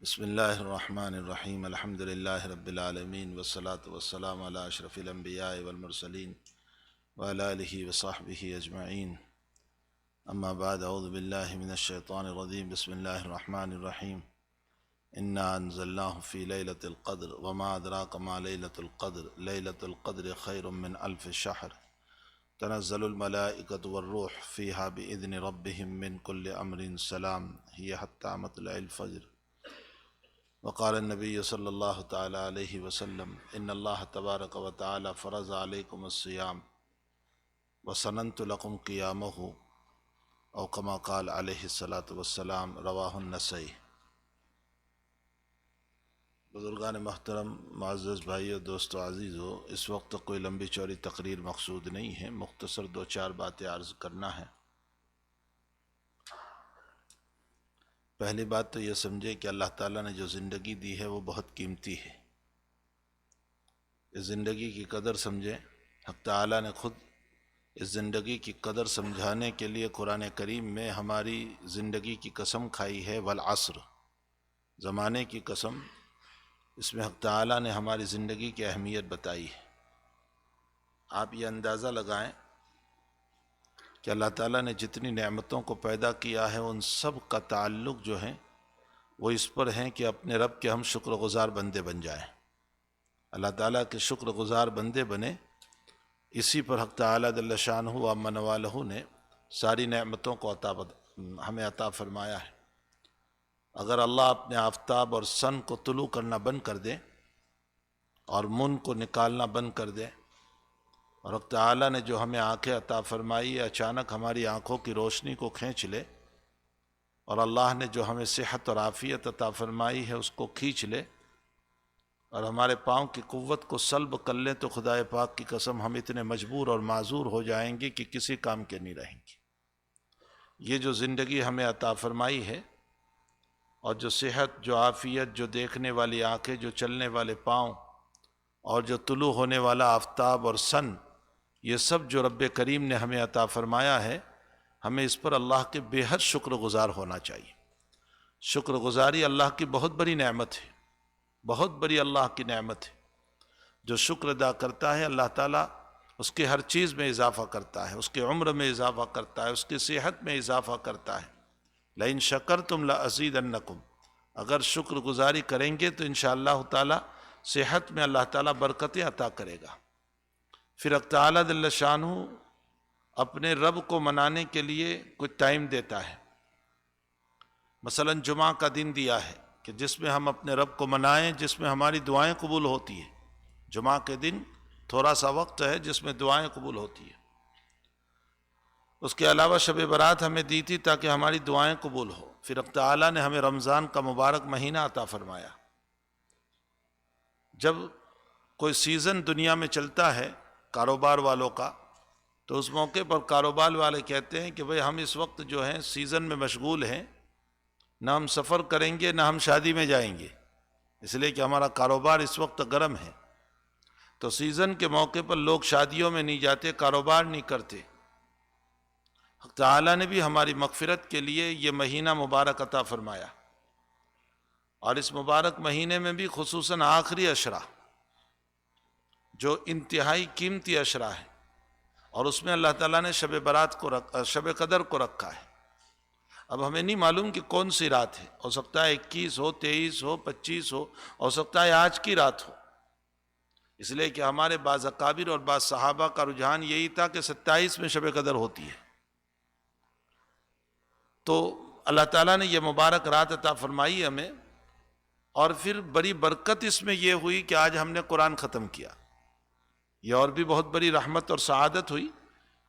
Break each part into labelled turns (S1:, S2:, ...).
S1: بسم اللہ الرحمن الرحیم الحمد للہ رب العالمین والصلاة والسلام علی اشرف الانبیاء والمرسلین وعلی آلہ وصحبہ اجمعین اما بعد اعوذ باللہ من الشیطان الرجیم بسم اللہ الرحمن الرحیم انا انزلناہ فی لیلۃ القدر وما ادراک ما لیلۃ القدر لیلۃ القدر خیر من الف شہر تنزل الملائکۃ والروح فیہا بإذن ربہم من کل امر سلام ہی حتی مطلع الفجر وقال النبی صلی اللہ تعالی علیہ وسلم ان اللہ تبارک و تعالی فرض علیکم الصیام وسننت لکم قیامہ او کما قال علیہ الصلاۃ والسلام رواہ النسائی۔ بزرگان محترم، معزز بھائیو، دوستو عزیزو، اس وقت کوئی لمبی چوڑی تقریر مقصود نہیں ہے، مختصر دو چار باتیں عرض کرنا ہے۔ پہلی بات تو یہ سمجھے کہ اللہ تعالیٰ نے جو زندگی دی ہے وہ بہت قیمتی ہے۔ اس زندگی کی قدر سمجھیں۔ حق تعالیٰ نے خود اس زندگی کی قدر سمجھانے کے لیے قرآن کریم میں ہماری زندگی کی قسم کھائی ہے، والعصر، زمانے کی قسم۔ اس میں حق تعالیٰ نے ہماری زندگی کی اہمیت بتائی ہے۔ آپ یہ اندازہ لگائیں کہ اللہ تعالیٰ نے جتنی نعمتوں کو پیدا کیا ہے ان سب کا تعلق جو ہے وہ اس پر ہیں کہ اپنے رب کے ہم شکر گزار بندے بن جائیں، اللہ تعالیٰ کے شکر گزار بندے بنے۔ اسی پر حق تعالیٰ جل شانہ و عم نوالہ نے ساری نعمتوں کو ہمیں عطا فرمایا ہے۔ اگر اللہ اپنے آفتاب اور سن کو طلوع کرنا بند کر دے اور من کو نکالنا بند کر دے، اور حق تعالیٰ نے جو ہمیں آنکھیں عطا فرمائی اچانک ہماری آنکھوں کی روشنی کو کھینچ لے، اور اللہ نے جو ہمیں صحت اور عافیت عطا فرمائی ہے اس کو کھینچ لے، اور ہمارے پاؤں کی قوت کو سلب کر لیں، تو خدا پاک کی قسم ہم اتنے مجبور اور معذور ہو جائیں گے کہ کسی کام کے نہیں رہیں گے۔ یہ جو زندگی ہمیں عطا فرمائی ہے، اور جو صحت، جو عافیت، جو دیکھنے والی آنکھیں، جو چلنے والے پاؤں، اور جو طلوع ہونے والا آفتاب اور سن، یہ سب جو رب کریم نے ہمیں عطا فرمایا ہے، ہمیں اس پر اللہ کے بے حد شکر گزار ہونا چاہیے۔ شکر گزاری اللہ کی بہت بڑی نعمت ہے، بہت بڑی اللہ کی نعمت ہے۔ جو شکر ادا کرتا ہے اللہ تعالیٰ اس کے ہر چیز میں اضافہ کرتا ہے، اس کے عمر میں اضافہ کرتا ہے، اس کی صحت میں اضافہ کرتا ہے۔ لئن شکرتم لازیدنکم، اگر شکر گزاری کریں گے تو انشاءاللہ تعالیٰ صحت میں اللہ تعالیٰ برکتیں عطا کرے گا۔ پھر حق تعالیٰ جل شانہ اپنے رب کو منانے کے لیے کچھ ٹائم دیتا ہے۔ مثلا جمعہ کا دن دیا ہے کہ جس میں ہم اپنے رب کو منائیں، جس میں ہماری دعائیں قبول ہوتی ہیں۔ جمعہ کے دن تھوڑا سا وقت ہے جس میں دعائیں قبول ہوتی ہیں۔ اس کے علاوہ شب برات ہمیں دی تھی تاکہ ہماری دعائیں قبول ہو۔ پھر حق تعالیٰ نے ہمیں رمضان کا مبارک مہینہ عطا فرمایا۔ جب کوئی سیزن دنیا میں چلتا ہے کاروبار والوں کا، تو اس موقع پر کاروبار والے کہتے ہیں کہ بھئی ہم اس وقت جو ہیں سیزن میں مشغول ہیں، نہ ہم سفر کریں گے نہ ہم شادی میں جائیں گے، اس لیے کہ ہمارا کاروبار اس وقت گرم ہے۔ تو سیزن کے موقع پر لوگ شادیوں میں نہیں جاتے، کاروبار نہیں کرتے۔ حق تعالیٰ نے بھی ہماری مغفرت کے لیے یہ مہینہ مبارک عطا فرمایا، اور اس مبارک مہینے میں بھی خصوصاً آخری عشرہ جو انتہائی قیمتی عشرہ ہے، اور اس میں اللہ تعالیٰ نے شب برات کو شب قدر کو رکھا ہے۔ اب ہمیں نہیں معلوم کہ کون سی رات ہے، ہو سکتا ہے 21 ہو، 23 ہو، 25 ہو سکتا ہے آج کی رات ہو، اس لیے کہ ہمارے بعض اکابر اور بعض صحابہ کا رجحان یہی تھا کہ 27 میں شب قدر ہوتی ہے۔ تو اللہ تعالیٰ نے یہ مبارک رات عطا فرمائی ہمیں، اور پھر بڑی برکت اس میں یہ ہوئی کہ آج ہم نے قرآن ختم کیا۔ یہ اور بھی بہت بڑی رحمت اور سعادت ہوئی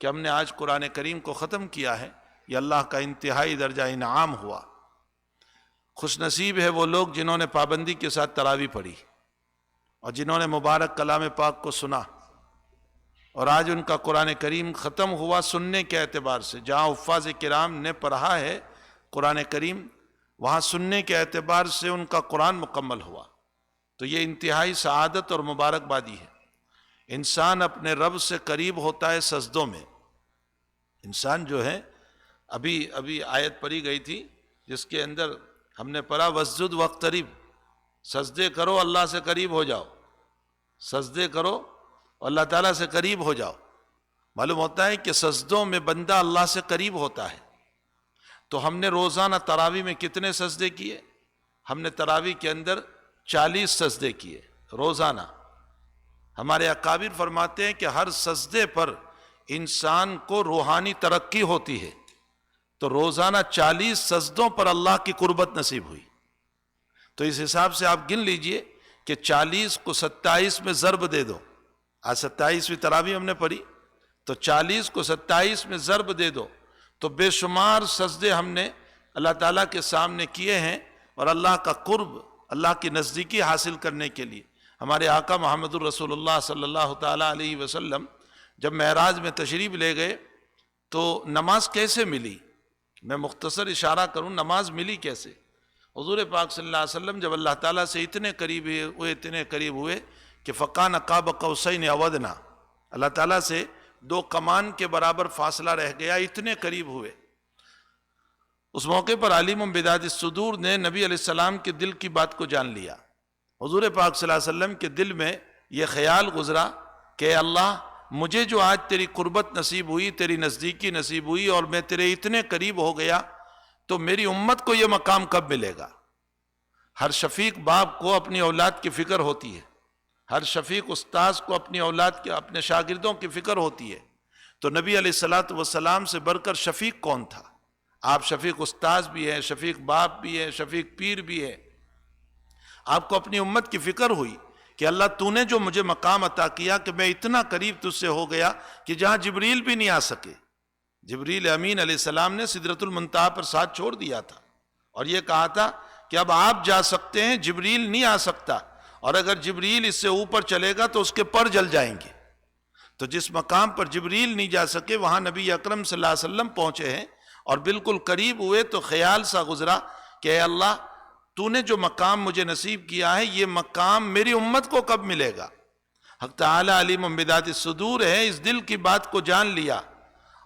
S1: کہ ہم نے آج قرآن کریم کو ختم کیا ہے۔ یہ اللہ کا انتہائی درجہ انعام ہوا۔ خوش نصیب ہے وہ لوگ جنہوں نے پابندی کے ساتھ تراویح پڑھی، اور جنہوں نے مبارک کلام پاک کو سنا، اور آج ان کا قرآن کریم ختم ہوا سننے کے اعتبار سے۔ جہاں حفاظ کرام نے پڑھا ہے قرآن کریم، وہاں سننے کے اعتبار سے ان کا قرآن مکمل ہوا۔ تو یہ انتہائی سعادت اور مبارک بادی ہے۔ انسان اپنے رب سے قریب ہوتا ہے سجدوں میں۔ انسان جو ہے، ابھی آیت پڑھی گئی تھی جس کے اندر ہم نے پڑھا وسجد واقترب، سجدے کرو اللہ سے قریب ہو جاؤ، سجدے کرو اللہ تعالیٰ سے قریب ہو جاؤ۔ معلوم ہوتا ہے کہ سجدوں میں بندہ اللہ سے قریب ہوتا ہے۔ تو ہم نے روزانہ تراویح میں کتنے سجدے کیے؟ ہم نے تراویح کے اندر 40 سجدے کیے روزانہ۔ ہمارے اکابر فرماتے ہیں کہ ہر سجدے پر انسان کو روحانی ترقی ہوتی ہے۔ تو روزانہ 40 سجدوں پر اللہ کی قربت نصیب ہوئی۔ تو اس حساب سے آپ گن لیجئے کہ 40 کو 27 میں ضرب دے دو، آج 27ویں تراویح ہم نے پڑھی، تو 40 کو 27 میں ضرب دے دو تو بے شمار سجدے ہم نے اللہ تعالیٰ کے سامنے کیے ہیں، اور اللہ کا قرب، اللہ کی نزدیکی حاصل کرنے کے لیے ہمارے آقا محمد الرسول اللہ صلی اللہ تعالیٰ علیہ وسلم جب معراج میں تشریف لے گئے تو نماز کیسے ملی؟ میں مختصر اشارہ کروں، نماز ملی کیسے؟ حضور پاک صلی اللہ علیہ وسلم جب اللہ تعالیٰ سے اتنے قریب ہوئے کہ فکان قاب قوسین او ادنیٰ، اللہ تعالیٰ سے 2 کمان کے برابر فاصلہ رہ گیا، اتنے قریب ہوئے۔ اس موقع پر عالم بذات الصدور نے نبی علیہ السلام کے دل کی بات کو جان لیا۔ حضور پاک صلی اللہ علیہ وسلم کے دل میں یہ خیال گزرا کہ اللہ، مجھے جو آج تیری قربت نصیب ہوئی، تیری نزدیکی نصیب ہوئی، اور میں تیرے اتنے قریب ہو گیا، تو میری امت کو یہ مقام کب ملے گا؟ ہر شفیق باپ کو اپنی اولاد کی فکر ہوتی ہے، ہر شفیق استاذ کو اپنی اولاد کے، اپنے شاگردوں کی فکر ہوتی ہے۔ تو نبی علیہ السلام سے بڑھ کر شفیق کون تھا؟ آپ شفیق استاذ بھی ہیں، شفیق باپ بھی ہیں، شفیق پیر بھی ہیں۔ آپ کو اپنی امت کی فکر ہوئی کہ اللہ تو نے جو مجھے مقام عطا کیا کہ میں اتنا قریب تجھ سے ہو گیا کہ جہاں جبریل بھی نہیں آ سکے۔ جبریل امین علیہ السلام نے سدرۃ المنتہا پر ساتھ چھوڑ دیا تھا اور یہ کہا تھا کہ اب آپ جا سکتے ہیں، جبریل نہیں آ سکتا، اور اگر جبریل اس سے اوپر چلے گا تو اس کے پر جل جائیں گے۔ تو جس مقام پر جبریل نہیں جا سکے وہاں نبی اکرم صلی اللہ علیہ وسلم پہنچے ہیں، اور بالکل قریب ہوئے تو خیال سا گزرا کہ اے اللہ، تو نے جو مقام مجھے نصیب کیا ہے، یہ مقام میری امت کو کب ملے گا؟ حق تعالی علیم بذات الصدور ہے، اس دل کی بات کو جان لیا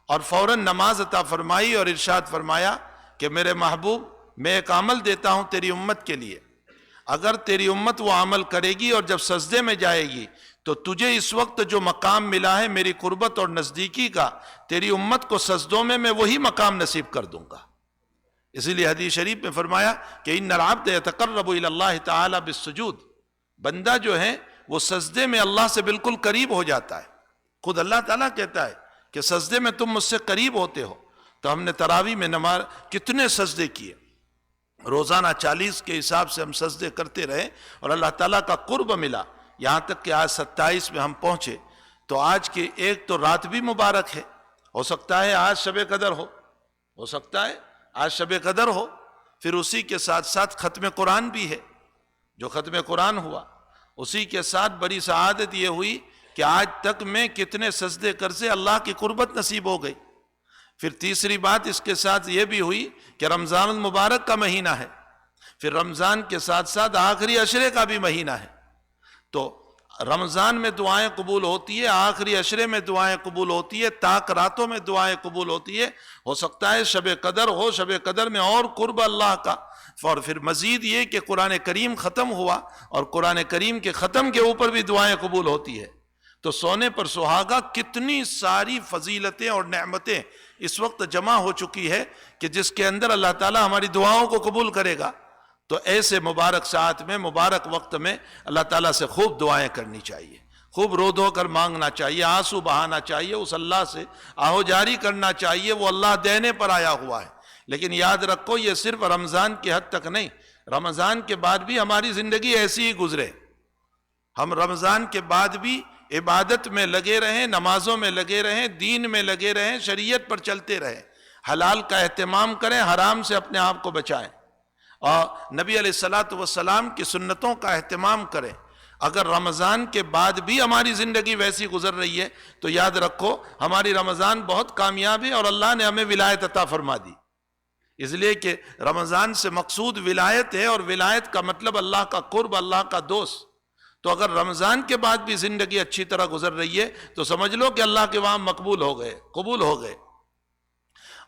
S1: اور فوراً نماز عطا فرمائی اور ارشاد فرمایا کہ میرے محبوب، میں ایک عمل دیتا ہوں تیری امت کے لیے، اگر تیری امت وہ عمل کرے گی اور جب سجدے میں جائے گی تو تجھے اس وقت جو مقام ملا ہے میری قربت اور نزدیکی کا، تیری امت کو سجدوں میں وہی مقام نصیب کر دوں گا۔ اسی لیے حدیث شریف میں فرمایا کہ ان العبد یتقرب الی اللہ تعالی بالسجود، بندہ جو ہے وہ سجدے میں اللہ سے بالکل قریب ہو جاتا ہے۔ خود اللہ تعالیٰ کہتا ہے کہ سجدے میں تم مجھ سے قریب ہوتے ہو۔ تو ہم نے تراویح میں نماز کتنے سجدے کیے، روزانہ 40 کے حساب سے ہم سجدے کرتے رہے اور اللہ تعالیٰ کا قرب ملا، یہاں تک کہ آج 27 میں ہم پہنچے۔ تو آج کی ایک تو رات بھی مبارک ہے، ہو سکتا ہے آج شب قدر ہو سکتا ہے آج شب قدر ہو، پھر اسی کے ساتھ ساتھ ختم قرآن بھی ہے، جو ختم قرآن ہوا اسی کے ساتھ بڑی سعادت یہ ہوئی کہ آج تک میں کتنے سجدے کر سے اللہ کی قربت نصیب ہو گئی۔ پھر تیسری بات اس کے ساتھ یہ بھی ہوئی کہ رمضان المبارک کا مہینہ ہے، پھر رمضان کے ساتھ ساتھ آخری عشرے کا بھی مہینہ ہے۔ تو رمضان میں دعائیں قبول ہوتی ہے، آخری عشرے میں دعائیں قبول ہوتی ہے، تاک راتوں میں دعائیں قبول ہوتی ہے۔ ہو سکتا ہے شب قدر ہو، شب قدر میں اور قرب اللہ کا، اور پھر مزید یہ کہ قرآن کریم ختم ہوا اور قرآن کریم کے ختم کے اوپر بھی دعائیں قبول ہوتی ہے۔ تو سونے پر سہاگا کتنی ساری فضیلتیں اور نعمتیں اس وقت جمع ہو چکی ہے کہ جس کے اندر اللہ تعالیٰ ہماری دعاؤں کو قبول کرے گا۔ تو ایسے مبارک ساعت میں، مبارک وقت میں اللہ تعالیٰ سے خوب دعائیں کرنی چاہیے، خوب رو دھو کر مانگنا چاہیے، آنسو بہانا چاہیے، اس اللہ سے آہو جاری کرنا چاہیے، وہ اللہ دینے پر آیا ہوا ہے۔ لیکن یاد رکھو یہ صرف رمضان کی حد تک نہیں، رمضان کے بعد بھی ہماری زندگی ایسی ہی گزرے، ہم رمضان کے بعد بھی عبادت میں لگے رہیں، نمازوں میں لگے رہیں، دین میں لگے رہیں، شریعت پر چلتے رہیں، حلال کا اہتمام کریں، حرام سے اپنے آپ کو بچائیں، اور نبی علیہ السلام کی سنتوں کا اہتمام کریں۔ اگر رمضان کے بعد بھی ہماری زندگی ویسی گزر رہی ہے تو یاد رکھو ہماری رمضان بہت کامیاب ہے اور اللہ نے ہمیں ولایت عطا فرما دی، اس لیے کہ رمضان سے مقصود ولایت ہے، اور ولایت کا مطلب اللہ کا قرب، اللہ کا دوست۔ تو اگر رمضان کے بعد بھی زندگی اچھی طرح گزر رہی ہے تو سمجھ لو کہ اللہ کے وہاں مقبول ہو گئے، قبول ہو گئے۔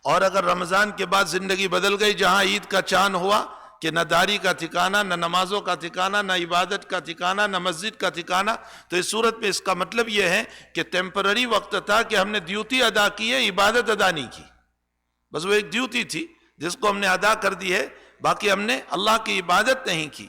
S1: اور اگر رمضان کے بعد زندگی بدل گئی، جہاں عید کا چاند ہوا کہ نہ داڑھی کا ٹھکانہ، نہ نمازوں کا ٹھکانہ، نہ عبادت کا ٹھکانہ، نہ مسجد کا ٹھکانہ، تو اس صورت میں اس کا مطلب یہ ہے کہ ٹیمپرری وقت تھا کہ ہم نے ڈیوٹی ادا کی ہے، عبادت ادا نہیں کی، بس وہ ایک ڈیوٹی تھی جس کو ہم نے ادا کر دی ہے، باقی ہم نے اللہ کی عبادت نہیں کی۔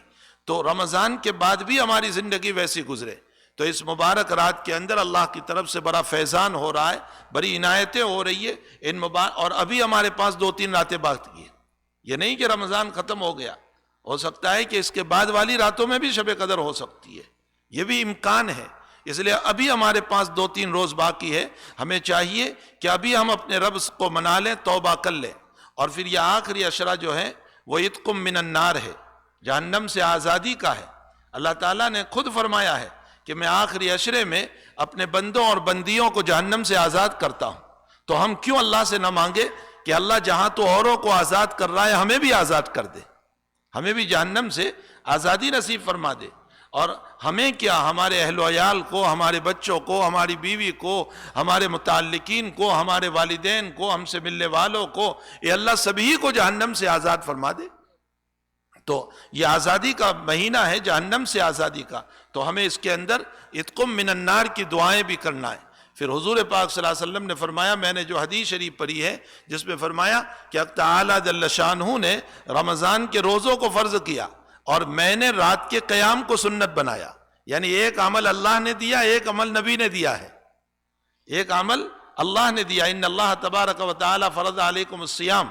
S1: تو رمضان کے بعد بھی ہماری زندگی ویسی گزرے، تو اس مبارک رات کے اندر اللہ کی طرف سے بڑا فیضان ہو رہا ہے، بڑی عنایتیں ہو رہی ہے اور ابھی ہمارے پاس 2-3 راتیں باقی ہیں۔ یہ نہیں کہ رمضان ختم ہو گیا، ہو سکتا ہے کہ اس کے بعد والی راتوں میں بھی شب قدر ہو سکتی ہے، یہ بھی امکان ہے۔ اس لیے ابھی ہمارے پاس 2-3 روز باقی ہے، ہمیں چاہیے کہ ابھی ہم اپنے رب کو منا لیں، توبہ کر لیں، اور پھر یہ آخری عشرہ جو ہے وہ عتق من النار ہے، جہنم سے آزادی کا ہے۔ اللہ تعالیٰ نے خود فرمایا ہے کہ میں آخری عشرے میں اپنے بندوں اور بندیوں کو جہنم سے آزاد کرتا ہوں، تو ہم کیوں اللہ سے نہ مانگے کہ اللہ جہاں تو اوروں کو آزاد کر رہا ہے ہمیں بھی آزاد کر دے، ہمیں بھی جہنم سے آزادی نصیب فرما دے۔ اور ہمیں کیا، ہمارے اہل و عیال کو، ہمارے بچوں کو، ہماری بیوی کو، ہمارے متعلقین کو، ہمارے والدین کو، ہم سے ملنے والوں کو، یہ اللہ سبھی کو جہنم سے آزاد فرما دے۔ تو یہ آزادی کا مہینہ ہے، جہنم سے آزادی کا، تو ہمیں اس کے اندر اتقم من النار کی دعائیں بھی کرنا ہے۔ پھر حضور پاک صلی اللہ علیہ وسلم نے فرمایا، میں نے جو حدیث شریف پڑھی ہے جس میں فرمایا کہ اللہ تعالیٰ جل شانہ نے رمضان کے روزوں کو فرض کیا اور میں نے رات کے قیام کو سنت بنایا، یعنی ایک عمل اللہ نے دیا، ایک عمل نبی نے دیا ہے، ایک عمل اللہ نے دیا۔ ان اللہ تبارک و تعالی فرض علیکم الصیام،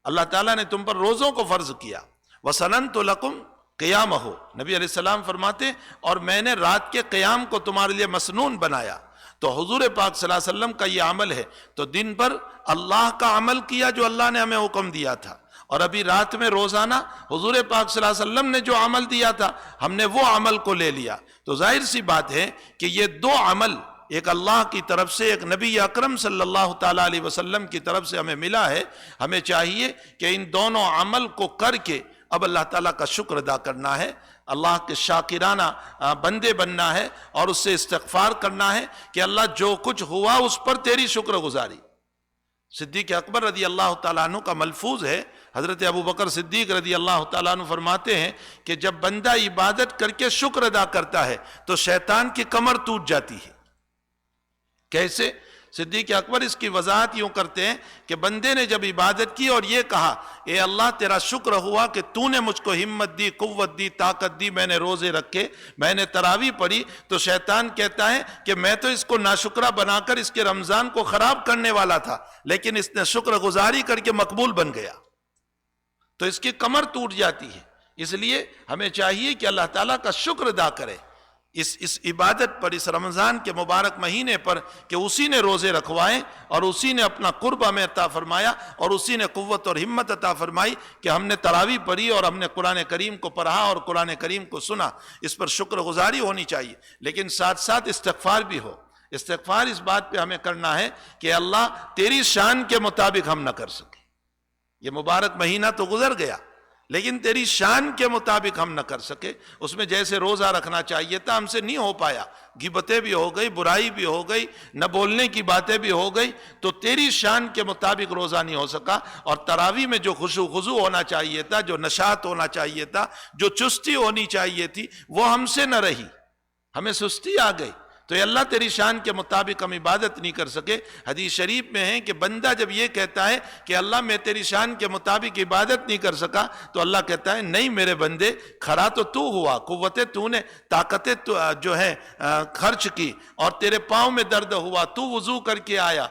S1: اللہ تعالیٰ نے تم پر روزوں کو فرض کیا۔ وَسَنَنْتُ لَكُمْ قِيَامَهُ، نبی علیہ السلام فرماتے اور میں نے رات کے قیام کو تمہارے لیے مسنون بنایا۔ تو حضور پاک صلی اللہ علیہ وسلم کا یہ عمل ہے، تو دن پر اللہ کا عمل کیا جو اللہ نے ہمیں حکم دیا تھا، اور ابھی رات میں روزانہ حضور پاک صلی اللہ علیہ وسلم نے جو عمل دیا تھا ہم نے وہ عمل کو لے لیا۔ تو ظاہر سی بات ہے کہ یہ دو عمل، ایک اللہ کی طرف سے، ایک نبی اکرم صلی اللہ تعالیٰ علیہ وسلم کی طرف سے ہمیں ملا ہے۔ ہمیں چاہیے کہ ان دونوں عمل کو کر کے اب اللہ تعالیٰ کا شکر ادا کرنا ہے، اللہ کے شاکرانہ بندے بننا ہے، اور اس سے استغفار کرنا ہے کہ اللہ جو کچھ ہوا اس پر تیری شکر گزاری۔ صدیق اکبر رضی اللہ تعالیٰ عنہ کا ملفوظ ہے، حضرت ابو بکر صدیق رضی اللہ تعالیٰ عنہ فرماتے ہیں کہ جب بندہ عبادت کر کے شکر ادا کرتا ہے تو شیطان کی کمر ٹوٹ جاتی ہے۔ کیسے؟ صدیق اکبر اس کی وضاحت یوں کرتے ہیں کہ بندے نے جب عبادت کی اور یہ کہا، اے اللہ تیرا شکر ہوا کہ تو نے مجھ کو ہمت دی، قوت دی، طاقت دی، میں نے روزے رکھے، میں نے تراویح پڑھی، تو شیطان کہتا ہے کہ میں تو اس کو ناشکرہ بنا کر اس کے رمضان کو خراب کرنے والا تھا، لیکن اس نے شکر گزاری کر کے مقبول بن گیا، تو اس کی کمر ٹوٹ جاتی ہے۔ اس لیے ہمیں چاہیے کہ اللہ تعالیٰ کا شکر ادا کرے اس عبادت پر، اس رمضان کے مبارک مہینے پر، کہ اسی نے روزے رکھوائے اور اسی نے اپنا قرب ہمیں عطا فرمایا اور اسی نے قوت اور ہمت عطا فرمائی کہ ہم نے تراویح پڑھی اور ہم نے قرآن کریم کو پڑھا اور قرآن کریم کو سنا۔ اس پر شکر گزاری ہونی چاہیے، لیکن ساتھ ساتھ استغفار بھی ہو۔ استغفار اس بات پہ ہمیں کرنا ہے کہ اللہ تیری شان کے مطابق ہم نہ کر سکے، یہ مبارک مہینہ تو گزر گیا لیکن تیری شان کے مطابق ہم نہ کر سکے، اس میں جیسے روزہ رکھنا چاہیے تھا ہم سے نہیں ہو پایا، غیبتیں بھی ہو گئی، برائی بھی ہو گئی، نہ بولنے کی باتیں بھی ہو گئی، تو تیری شان کے مطابق روزہ نہیں ہو سکا۔ اور تراویح میں جو خشوع خضوع ہونا چاہیے تھا، جو نشاط ہونا چاہیے تھا، جو چستی ہونی چاہیے تھی، وہ ہم سے نہ رہی، ہمیں سستی آ گئی، تو یہ اللہ تیری شان کے مطابق ہم عبادت نہیں کر سکے۔ حدیث شریف میں ہے کہ بندہ جب یہ کہتا ہے کہ اللہ میں تیری شان کے مطابق عبادت نہیں کر سکا، تو اللہ کہتا ہے نہیں میرے بندے، کھڑا تو ہوا، قوتیں تو نے، طاقتیں جو ہے خرچ کی، اور تیرے پاؤں میں درد ہوا، تو وضو کر کے آیا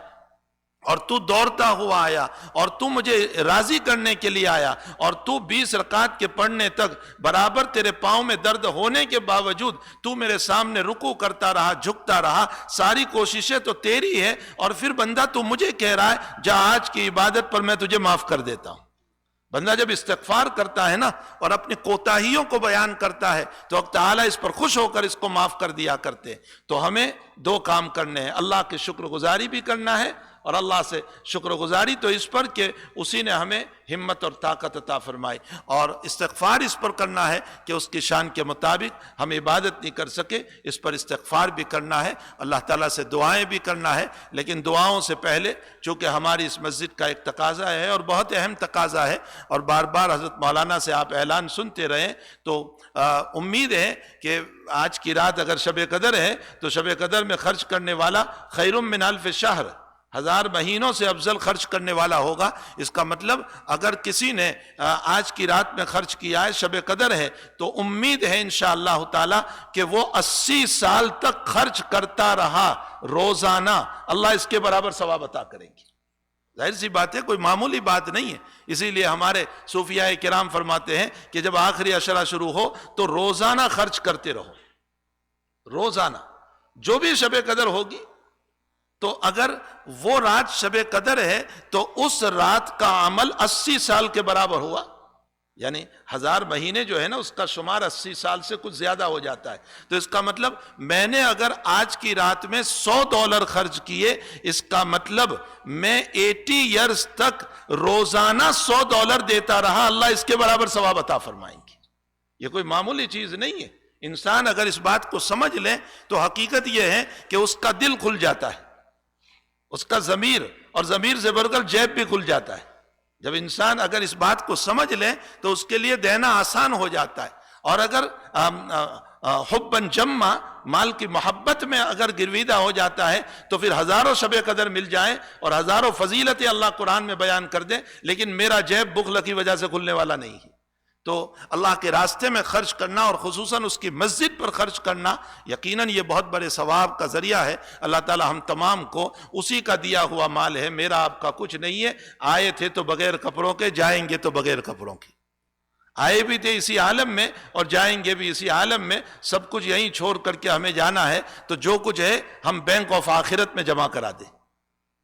S1: اور تو دوڑتا ہوا آیا اور تو مجھے راضی کرنے کے لیے آیا، اور تو 20 رکعت کے پڑھنے تک برابر تیرے پاؤں میں درد ہونے کے باوجود تو میرے سامنے رکوع کرتا رہا، جھکتا رہا، ساری کوششیں تو تیری ہے، اور پھر بندہ تو مجھے کہہ رہا ہے جا آج کی عبادت پر میں تجھے معاف کر دیتا ہوں۔ بندہ جب استغفار کرتا ہے نا اور اپنی کوتاہیوں کو بیان کرتا ہے تو اللہ تعالیٰ اس پر خوش ہو کر اس کو معاف کر دیا کرتے ہیں۔ تو ہمیں 2 کام کرنے ہیں، اللہ کے شکر گزاری بھی کرنا ہے اور اللہ سے شکر گزاری تو اس پر کہ اسی نے ہمیں ہمت اور طاقت عطا فرمائی، اور استغفار اس پر کرنا ہے کہ اس کی شان کے مطابق ہم عبادت نہیں کر سکے، اس پر استغفار بھی کرنا ہے، اللہ تعالیٰ سے دعائیں بھی کرنا ہے، لیکن دعاؤں سے پہلے چونکہ ہماری اس مسجد کا ایک تقاضا ہے اور بہت اہم تقاضا ہے، اور بار بار حضرت مولانا سے آپ اعلان سنتے رہیں، تو امید ہے کہ آج کی رات اگر شب قدر ہے تو شب قدر میں خرچ کرنے والا خیر من الف شہر، 1000 مہینوں سے افضل خرچ کرنے والا ہوگا۔ اس کا مطلب اگر کسی نے آج کی رات میں خرچ کیا ہے، شب قدر ہے، تو امید ہے انشاءاللہ تعالی کہ وہ 80 سال تک خرچ کرتا رہا روزانہ، اللہ اس کے برابر ثواب عطا کریں گے۔ ظاہر سی بات ہے، کوئی معمولی بات نہیں ہے، اسی لیے ہمارے صوفیاء کرام فرماتے ہیں کہ جب آخری عشرہ شروع ہو تو روزانہ خرچ کرتے رہو، روزانہ جو بھی شب قدر ہوگی، تو اگر وہ رات شب قدر ہے تو اس رات کا عمل 80 سال کے برابر ہوا، یعنی 1000 مہینے جو ہے نا اس کا شمار 80 سال سے کچھ زیادہ ہو جاتا ہے، تو اس کا مطلب میں نے اگر آج کی رات میں $100 خرچ کیے، اس کا مطلب میں 80 ایئرز تک روزانہ $100 دیتا رہا، اللہ اس کے برابر ثواب عطا فرمائیں گے۔ یہ کوئی معمولی چیز نہیں ہے، انسان اگر اس بات کو سمجھ لے تو حقیقت یہ ہے کہ اس کا دل کھل جاتا ہے، اس کا ضمیر، اور ضمیر سے بڑھ کر جیب بھی کھل جاتا ہے۔ جب انسان اگر اس بات کو سمجھ لے تو اس کے لیے دینا آسان ہو جاتا ہے، اور اگر حباً جما، مال کی محبت میں اگر گرویدہ ہو جاتا ہے تو پھر ہزاروں شب قدر مل جائیں اور ہزاروں فضیلتیں اللہ قرآن میں بیان کر دیں، لیکن میرا جیب بخل کی وجہ سے کھلنے والا نہیں ہے۔ تو اللہ کے راستے میں خرچ کرنا، اور خصوصاً اس کی مسجد پر خرچ کرنا، یقیناً یہ بہت بڑے ثواب کا ذریعہ ہے۔ اللہ تعالی ہم تمام کو اسی کا دیا ہوا مال ہے، میرا آپ کا کچھ نہیں ہے۔ آئے تھے تو بغیر کپڑوں کے، جائیں گے تو بغیر کپڑوں کے، آئے بھی تھے اسی عالم میں اور جائیں گے بھی اسی عالم میں، سب کچھ یہیں چھوڑ کر کے ہمیں جانا ہے، تو جو کچھ ہے ہم بینک آف آخرت میں جمع کرا دیں۔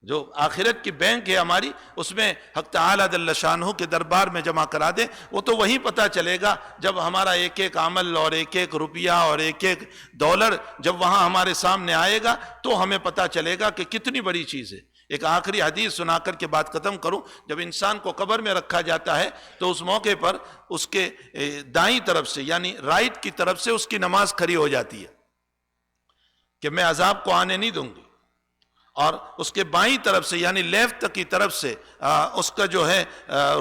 S1: جو آخرت کی بینک ہے ہماری، اس میں حق تعالی جل شانہ کے دربار میں جمع کرا دیں، وہ تو وہیں پتہ چلے گا جب ہمارا ایک ایک عمل اور ایک ایک روپیہ اور ایک ایک ڈالر جب وہاں ہمارے سامنے آئے گا تو ہمیں پتہ چلے گا کہ کتنی بڑی چیز ہے۔ ایک آخری حدیث سنا کر کے بات ختم کروں۔ جب انسان کو قبر میں رکھا جاتا ہے تو اس موقع پر اس کے دائیں طرف سے یعنی رائٹ کی طرف سے اس کی نماز کھڑی ہو جاتی ہے کہ میں عذاب کو آنے نہیں دوں گی، اور اس کے بائیں طرف سے یعنی لیفٹ کی طرف سے اس کا جو ہے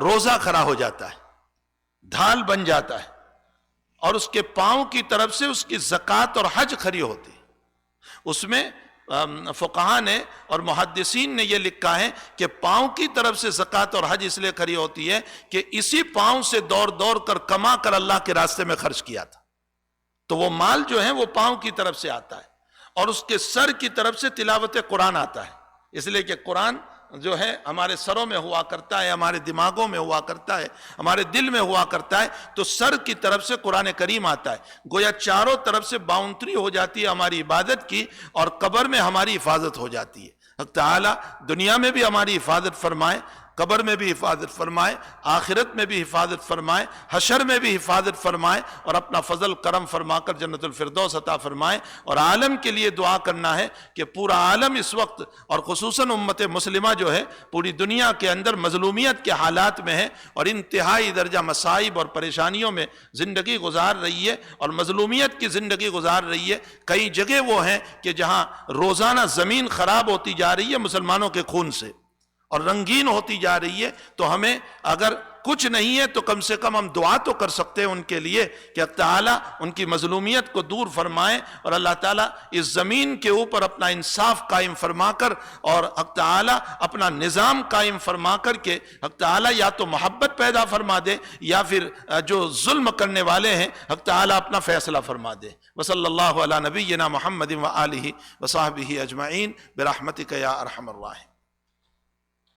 S1: روزہ کھڑا ہو جاتا ہے، ڈھال بن جاتا ہے، اور اس کے پاؤں کی طرف سے اس کی زکوٰۃ اور حج کھڑی ہوتی ہے۔ اس میں فقہاء نے اور محدثین نے یہ لکھا ہے کہ پاؤں کی طرف سے زکوٰۃ اور حج اس لیے کھڑی ہوتی ہے کہ اسی پاؤں سے دوڑ دوڑ کر کما کر اللہ کے راستے میں خرچ کیا تھا، تو وہ مال جو ہے وہ پاؤں کی طرف سے آتا ہے، اور اس کے سر کی طرف سے تلاوت قرآن آتا ہے، اس لیے کہ قرآن جو ہے ہمارے سروں میں ہوا کرتا ہے، ہمارے دماغوں میں ہوا کرتا ہے، ہمارے دل میں ہوا کرتا ہے، تو سر کی طرف سے قرآن کریم آتا ہے، گویا چاروں طرف سے باؤنڈری ہو جاتی ہے ہماری عبادت کی، اور قبر میں ہماری حفاظت ہو جاتی ہے۔ حق تعالی دنیا میں بھی ہماری حفاظت فرمائے، قبر میں بھی حفاظت فرمائے، آخرت میں بھی حفاظت فرمائے، حشر میں بھی حفاظت فرمائے، اور اپنا فضل کرم فرما کر جنت الفردوس عطا فرمائے۔ اور عالم کے لیے دعا کرنا ہے کہ پورا عالم اس وقت اور خصوصاً امت مسلمہ جو ہے پوری دنیا کے اندر مظلومیت کے حالات میں ہے، اور انتہائی درجہ مصائب اور پریشانیوں میں زندگی گزار رہی ہے، اور مظلومیت کی زندگی گزار رہی ہے۔ کئی جگہ وہ ہیں کہ جہاں روزانہ زمین خراب ہوتی جا رہی ہے مسلمانوں کے خون سے اور رنگین ہوتی جا رہی ہے، تو ہمیں اگر کچھ نہیں ہے تو کم سے کم ہم دعا تو کر سکتے ہیں ان کے لیے کہ اللہ تعالیٰ ان کی مظلومیت کو دور فرمائے، اور اللہ تعالیٰ اس زمین کے اوپر اپنا انصاف قائم فرما کر اور حق تعالیٰ اپنا نظام قائم فرما کر کے حق تعالیٰ یا تو محبت پیدا فرما دے یا پھر جو ظلم کرنے والے ہیں حق تعالیٰ اپنا فیصلہ فرما دے۔ وصلی اللہ علی نبینا محمد وآلہ وصحبہ اجمعین برحمتک یا ارحم الراحمین۔